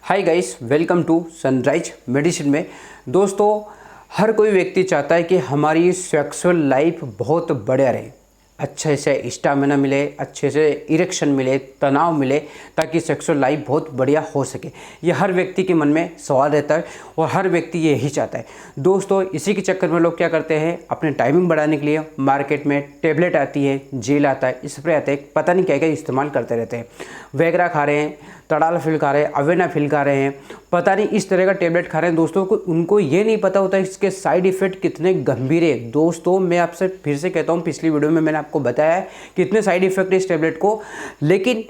Hi guys, welcome to Sunrise Medicine में। दोस्तों, हर कोई व्यक्ति चाहता है कि हमारी सेक्सुअल लाइफ बहुत बढ़िया रहे, अच्छे से स्टैमिना मिले, अच्छे से इरेक्शन मिले, तनाव मिले, ताकि सेक्सुअल लाइफ बहुत बढ़िया हो सके। ये हर व्यक्ति के मन में सवाल रहता है और हर व्यक्ति यही चाहता है। दोस्तों, इसी के चक्कर में लोग क्या करते हैं, अपने टाइमिंग बढ़ाने के लिए मार्केट में टेबलेट आती है, जेल आता है, स्प्रे आता है, पता नहीं क्या क्या इस्तेमाल करते रहते हैं। वैगरा खा रहे हैं, तड़ालफिल खा रहे हैं, अवेनाफिल खा रहे हैं, पता नहीं इस तरह का टेबलेट खा रहे हैं। दोस्तों को उनको ये नहीं पता होता इसके साइड इफ़ेक्ट कितने गंभीर है। दोस्तों, मैं आपसे फिर से कहता हूँ, पिछली वीडियो में मैंने आपको बताया है कितने साइड इफ़ेक्ट है इस टेबलेट को, लेकिन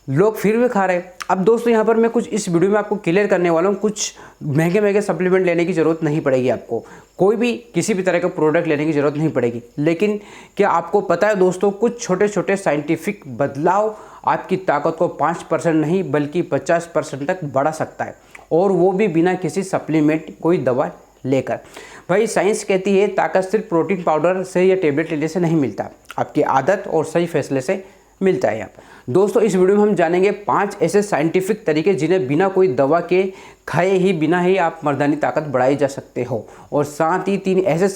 लोग फिर भी खा रहे हैं। अब दोस्तों, यहाँ पर मैं कुछ इस वीडियो में आपको क्लियर करने वाला हूँ। कुछ महंगे महंगे सप्लीमेंट लेने की ज़रूरत नहीं पड़ेगी आपको, कोई भी किसी भी तरह का प्रोडक्ट लेने की ज़रूरत नहीं पड़ेगी। लेकिन क्या आपको पता है दोस्तों, कुछ छोटे छोटे साइंटिफिक बदलाव आपकी ताकत को 5% नहीं बल्कि 50% तक बढ़ा सकता है, और वो भी बिना किसी सप्लीमेंट, कोई दवा लेकर। भाई, साइंस कहती है ताकत सिर्फ प्रोटीन पाउडर से या टेबलेट लेने से नहीं मिलता, आपकी आदत और सही फैसले से मिलता है। यहाँ दोस्तों, इस वीडियो में हम जानेंगे 5 ऐसे साइंटिफिक तरीके जिन्हें बिना कोई दवा के खाए ही बिना ही आप मर्दानी ताकत बढ़ाई जा सकते हो, और साथ ही 3 ऐसे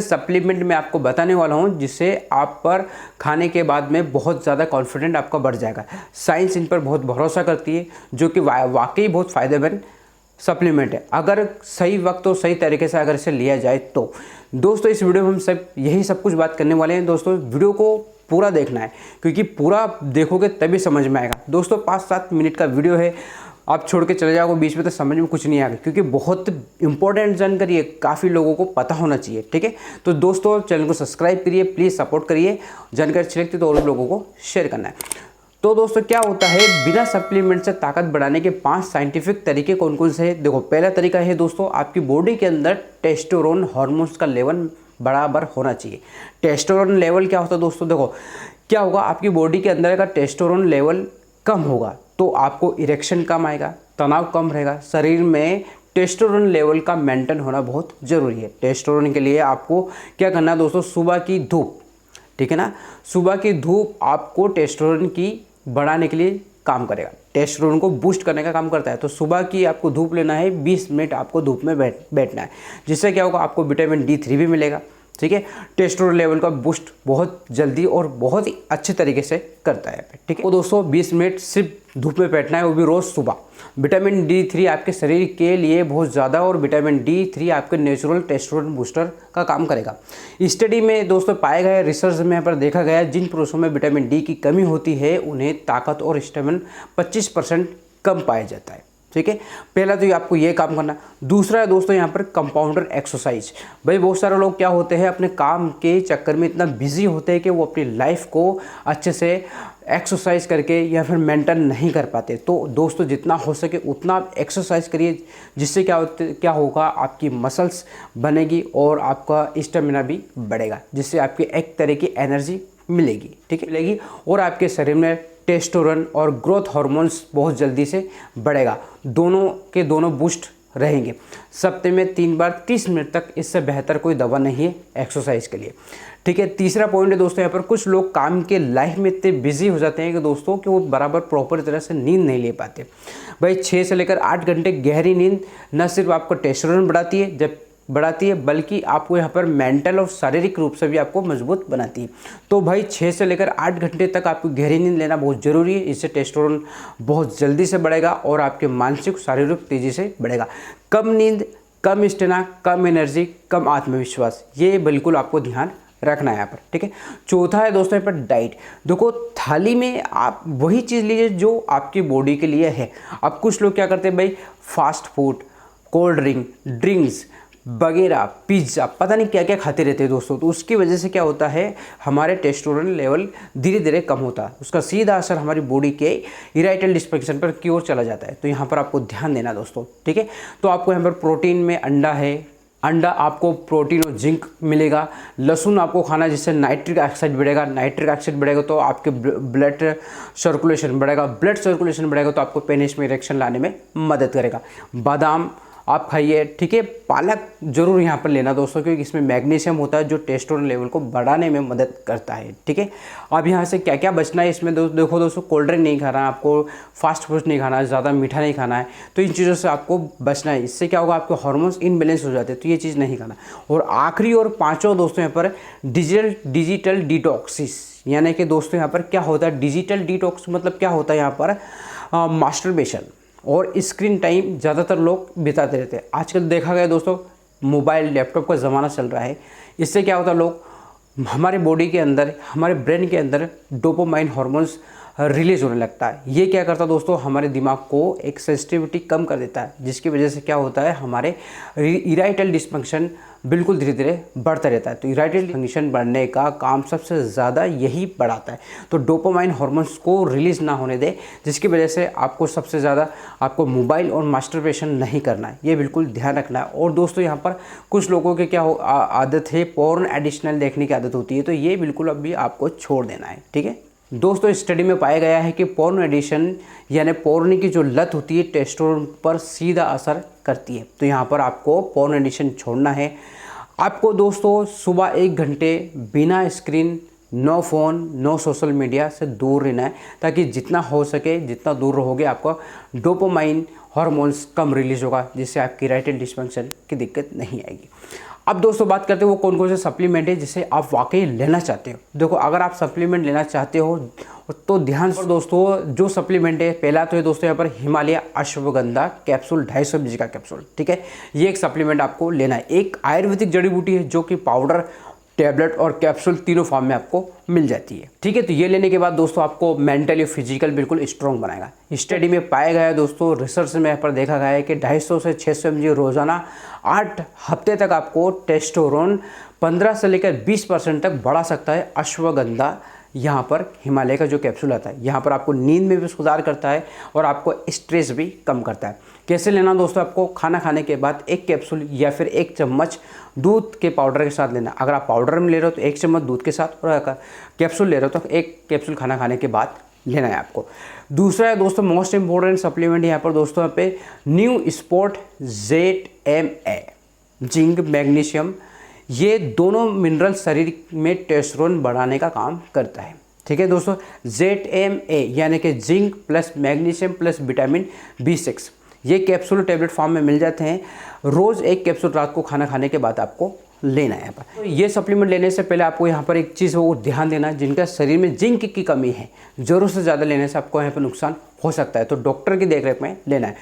सप्लीमेंट मैं आपको बताने वाला हूँ जिससे आप पर खाने के बाद में बहुत ज़्यादा कॉन्फिडेंट आपका बढ़ जाएगा। साइंस इन पर बहुत भरोसा करती है, जो कि वाकई बहुत फ़ायदेमंद सप्लीमेंट है, अगर सही वक्त और सही तरीके से अगर इसे लिया जाए तो। दोस्तों, इस वीडियो में हम यही सब कुछ बात करने वाले हैं। दोस्तों, वीडियो को पूरा देखना है, क्योंकि पूरा देखोगे तभी समझ में आएगा। दोस्तों, 5-7 मिनट का वीडियो है, आप छोड़ के चले जाओगे बीच में तो समझ में कुछ नहीं आएगा, क्योंकि बहुत इंपॉर्टेंट जानकारी है, काफ़ी लोगों को पता होना चाहिए। ठीक है, तो दोस्तों चैनल को सब्सक्राइब करिए, प्लीज़ सपोर्ट करिए। जानकारी अच्छी लगती है तो और लोगों को शेयर करना है। तो दोस्तों, क्या होता है, बिना सप्लीमेंट से ताकत बढ़ाने के 5 साइंटिफिक तरीके कौन कौन से हैं। देखो, पहला तरीका है दोस्तों, आपकी बॉडी के अंदर टेस्टोस्टेरोन हार्मोन्स का लेवल बराबर होना चाहिए। टेस्टोस्टेरोन लेवल क्या होता है दोस्तों, देखो क्या होगा, आपकी बॉडी के अंदर का टेस्टोस्टेरोन लेवल कम होगा तो आपको इरेक्शन कम आएगा, तनाव कम रहेगा। शरीर में टेस्टोस्टेरोन लेवल का मेंटेन होना बहुत ज़रूरी है। टेस्टोस्टेरोन के लिए आपको क्या करना है दोस्तों, सुबह की धूप, ठीक है ना, सुबह की धूप आपको टेस्टोस्टेरोन की बढ़ाने के लिए काम करेगा, टेस्टोस्टेरोन को बूस्ट करने का काम करता है। तो सुबह की आपको धूप लेना है, 20 मिनट आपको धूप में बैठना है, जिससे क्या होगा, आपको विटामिन D3 भी मिलेगा। ठीक है, टेस्टोस्टेरोन लेवल का बूस्ट बहुत जल्दी और बहुत ही अच्छे तरीके से करता है। ठीक है, तो दोस्तों 20 मिनट सिर्फ धूप में बैठना है, वो भी रोज़ सुबह। विटामिन D3 आपके शरीर के लिए बहुत ज़्यादा, और विटामिन D3 आपके नेचुरल टेस्टोस्टेरोन बूस्टर का काम करेगा। स्टडी में दोस्तों पाया गया, रिसर्च में यहाँ पर देखा गया, जिन पुरुषों में विटामिन D की कमी होती है उन्हें ताकत और स्टेमिना 25% कम पाया जाता है। ठीक है, पहला तो आपको ये काम करना। दूसरा है दोस्तों यहाँ पर कंपाउंडर एक्सरसाइज। भाई, बहुत सारे लोग क्या होते हैं, अपने काम के चक्कर में इतना बिजी होते हैं कि वो अपनी लाइफ को अच्छे से एक्सरसाइज करके या फिर मेंटेन नहीं कर पाते। तो दोस्तों, जितना हो सके उतना आप एक्सरसाइज करिए, जिससे क्या होगा, आपकी मसल्स बनेगी और आपका स्टेमिना भी बढ़ेगा, जिससे आपकी एक तरह की एनर्जी मिलेगी। ठीक है, मिलेगी, और आपके शरीर में टेस्टोस्टेरोन और ग्रोथ हार्मोन्स बहुत जल्दी से बढ़ेगा, दोनों के दोनों बूस्ट रहेंगे। सप्ताह में 3 बार 30 मिनट तक, इससे बेहतर कोई दवा नहीं है एक्सरसाइज के लिए। ठीक है, तीसरा पॉइंट है दोस्तों, यहाँ पर कुछ लोग काम के लाइफ में इतने बिजी हो जाते हैं कि दोस्तों कि वो बराबर प्रॉपर तरह से नींद नहीं ले पाते। भाई, 6 से लेकर 8 घंटे गहरी नींद न सिर्फ आपको टेस्टोस्टेरोन बढ़ाती है बल्कि आपको यहाँ पर मेंटल और शारीरिक रूप से भी आपको मजबूत बनाती है। तो भाई, 6 से लेकर 8 घंटे तक आपको गहरी नींद लेना बहुत ज़रूरी है। इससे टेस्टोस्टेरोन बहुत जल्दी से बढ़ेगा और आपके मानसिक शारीरिक तेज़ी से बढ़ेगा। कम नींद, कम स्टेमिना, कम एनर्जी, कम आत्मविश्वास, ये बिल्कुल आपको ध्यान रखना है यहाँ पर। ठीक है, चौथा है दोस्तों यहाँ पर डाइट। देखो, थाली में आप वही चीज़ लीजिए जो आपकी बॉडी के लिए है। अब कुछ लोग क्या करते हैं भाई, फास्ट फूड, कोल्ड ड्रिंक्स वगैरह, पिज्ज़ा, पता नहीं क्या क्या खाते रहते हैं दोस्तों। तो उसकी वजह से क्या होता है, हमारे टेस्टोस्टेरोन लेवल धीरे धीरे कम होता है, उसका सीधा असर हमारी बॉडी के इरेक्टाइल डिस्फंक्शन पर की ओर चला जाता है। तो यहाँ पर आपको ध्यान देना दोस्तों। ठीक है, तो आपको यहाँ पर प्रोटीन में अंडा है, अंडा आपको प्रोटीन और जिंक मिलेगा। लहसुन आपको खाना, जिससे नाइट्रिक ऑक्साइड बढ़ेगा, नाइट्रिक ऑक्साइड बढ़ेगा तो आपके ब्लड सर्कुलेशन बढ़ेगा, ब्लड सर्कुलेशन बढ़ेगा तो आपको पेनिस में इरेक्शन लाने में मदद करेगा। बादाम आप खाइए, ठीक है। पालक जरूर यहाँ पर लेना दोस्तों, क्योंकि इसमें मैग्नीशियम होता है जो टेस्टोस्टेरोन लेवल को बढ़ाने में मदद करता है, ठीक है। अब यहाँ से क्या क्या बचना है इसमें देखो दोस्तों, कोल्ड ड्रिंक नहीं खाना है आपको, फास्ट फूड नहीं खाना है, ज़्यादा मीठा नहीं खाना है, तो इन चीज़ों से आपको बचना है। इससे क्या होगा, आपके हार्मोन्स इनबैलेंस हो जाते हैं, तो ये चीज़ नहीं खाना। और आखिरी और पाँचों दोस्तों यहाँ पर डिजिटल डिटॉक्सिस, यानी कि दोस्तों यहाँ पर क्या होता है, डिजिटल डिटॉक्स मतलब क्या होता है यहाँ पर, मास्टरबेशन और स्क्रीन टाइम ज़्यादातर लोग बिताते रहते हैं। आजकल देखा गया दोस्तों, मोबाइल लैपटॉप का ज़माना चल रहा है। इससे क्या होता है, लोग हमारे बॉडी के अंदर, हमारे ब्रेन के अंदर डोपामाइन हार्मोन्स रिलीज होने लगता है। ये क्या करता है दोस्तों, हमारे दिमाग को एक सेंसिटिविटी कम कर देता है, जिसकी वजह से क्या होता है, हमारे इराइटल डिस्फंक्शन बिल्कुल धीरे धीरे बढ़ता रहता है। तो इराइटल डिस्फंक्शन बढ़ने का काम सबसे ज़्यादा यही बढ़ाता है। तो डोपामाइन हार्मोन्स को रिलीज़ ना होने दे, जिसकी वजह से आपको सबसे ज़्यादा आपको मोबाइल और मास्टरबेशन नहीं करना है, ये बिल्कुल ध्यान रखना है। और दोस्तों यहाँ पर कुछ लोगों के क्या आदत है, पोर्न एडिशनल देखने की आदत होती है, तो ये बिल्कुल अभी आपको छोड़ देना है, ठीक है। दोस्तों स्टडी में पाया गया है कि पोर्न एडिशन यानी पोर्न की जो लत होती है टेस्टोस्टेरोन पर सीधा असर करती है। तो यहाँ पर आपको पोर्न एडिशन छोड़ना है। आपको दोस्तों सुबह 1 घंटे बिना screen, no phone, no social media से दूर रहना है, ताकि जितना हो सके, जितना दूर रहोगे आपका डोपामाइन हार्मोन्स कम रिलीज होगा, जिससे आपकी इराइटल डिस्फंक्शन की दिक्कत नहीं आएगी। अब दोस्तों बात करते हैं वो कौन कौन से सप्लीमेंट है जिसे आप वाकई लेना चाहते हो। देखो अगर आप सप्लीमेंट लेना चाहते हो तो ध्यान से दोस्तों, जो सप्लीमेंट है, पहला तो है दोस्तों यहाँ पर हिमालय अश्वगंधा कैप्सूल 250 mg का कैप्सूल, ठीक है। ये एक सप्लीमेंट आपको लेना है। एक आयुर्वेदिक जड़ी बूटी है जो कि पाउडर, टैबलेट और कैप्सूल तीनों फॉर्म में आपको मिल जाती है, ठीक है। तो ये लेने के बाद दोस्तों आपको मेंटली फिजिकल बिल्कुल स्ट्रॉन्ग बनाएगा। स्टडी में पाया गया है दोस्तों, रिसर्च में यहाँ पर देखा गया है कि 250 से 600 mg रोजाना 8 हफ्ते तक आपको टेस्टोस्टेरोन 15 से लेकर 20% तक बढ़ा सकता है अश्वगंधा। यहाँ पर हिमालय का जो कैप्सूल आता है, यहाँ पर आपको नींद में भी सुधार करता है और आपको स्ट्रेस भी कम करता है। कैसे लेना दोस्तों, आपको खाना खाने के बाद 1 कैप्सूल या फिर 1 चम्मच दूध के पाउडर के साथ लेना। अगर आप पाउडर में ले रहे हो तो 1 चम्मच दूध के साथ, और अगर कैप्सूल ले रहे हो तो 1 कैप्सूल खाना खाने के बाद लेना है आपको। दूसरा है दोस्तों मोस्ट इंपॉर्टेंट सप्लीमेंट यहाँ पर दोस्तों यहाँ पे new sport ZMA, zinc, magnesium, ये दोनों मिनरल शरीर में टेस्टोस्टेरोन बढ़ाने का काम करता है, ठीक है दोस्तों। ZMA यानी कि zinc plus magnesium plus vitamin B6, ये कैप्सूल टैबलेट फॉर्म में मिल जाते हैं। रोज़ 1 कैप्सूल रात को खाना खाने के बाद आपको लेना है। तो ये सप्लीमेंट लेने से पहले आपको यहाँ पर एक चीज़ वो ध्यान देना है, जिनका शरीर में जिंक की कमी है, ज़रूरत से ज़्यादा लेने से आपको यहाँ पर नुकसान हो सकता है, तो डॉक्टर की देखरेख में लेना है।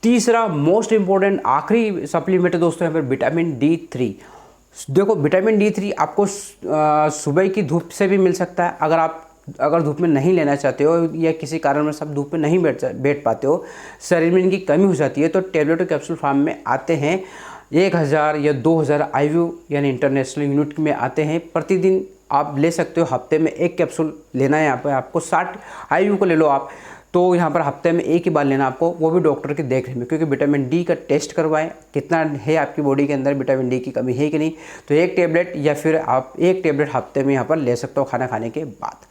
तीसरा मोस्ट इंपॉर्टेंट आखिरी सप्लीमेंट है दोस्तों यहाँ पर विटामिन D3। देखो विटामिन D3 आपको सुबह की धूप से भी मिल सकता है। अगर धूप में नहीं लेना चाहते हो या किसी कारण में सब धूप में नहीं बैठ पाते हो, शरीर में इनकी कमी हो जाती है, तो टैबलेट और कैप्सूल फॉर्म में आते हैं। 1000 या 2000 IU यानी इंटरनेशनल यूनिट में आते हैं। प्रतिदिन आप ले सकते हो, हफ्ते में 1 कैप्सूल लेना है। यहाँ पर आपको 60 IU को ले लो आप, तो यहाँ पर हफ्ते में 1 ही बार लेना आपको, वो भी डॉक्टर की देखरेख में, क्योंकि विटामिन D का टेस्ट करवाएं, कितना है आपकी बॉडी के अंदर विटामिन D की कमी है कि नहीं। तो 1 टैबलेट या फिर आप 1 टैबलेट हफ्ते में यहाँ पर ले सकते हो खाना खाने के बाद।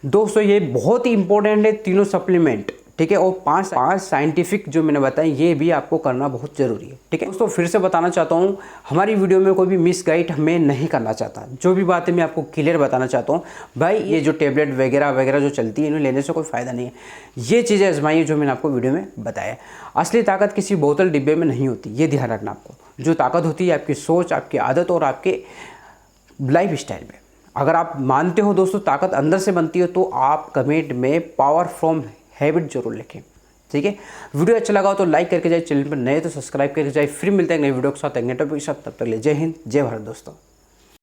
दोस्तों ये बहुत ही इंपॉर्टेंट है तीनों सप्लीमेंट, ठीक है। और 5 साइंटिफिक जो मैंने बताया, ये भी आपको करना बहुत ज़रूरी है, ठीक है दोस्तों। फिर से बताना चाहता हूँ, हमारी वीडियो में कोई भी मिस गाइड मैं नहीं करना चाहता, जो भी बातें मैं आपको क्लियर बताना चाहता हूँ। भाई ये जो टेबलेट वगैरह जो चलती है, इन्हें लेने से कोई फ़ायदा नहीं है। ये चीज़ें आजमाइए जो मैंने आपको वीडियो में बताया। असली ताकत किसी बोतल डिब्बे में नहीं होती, ये ध्यान रखना आपको। जो ताकत होती है आपकी सोच, आपकी आदत और आपके लाइफ स्टाइल में। अगर आप मानते हो दोस्तों ताकत अंदर से बनती है, तो आप कमेंट में पावर फ्रॉम हैबिट जरूर लिखें, ठीक है। वीडियो अच्छा लगा हो तो लाइक करके जाए, चैनल पर नए तो सब्सक्राइब करके जाए। फिर मिलते हैं नए वीडियो के साथ, एक नए टॉपिक के साथ। तब तक ले जय हिंद, जय भारत दोस्तों।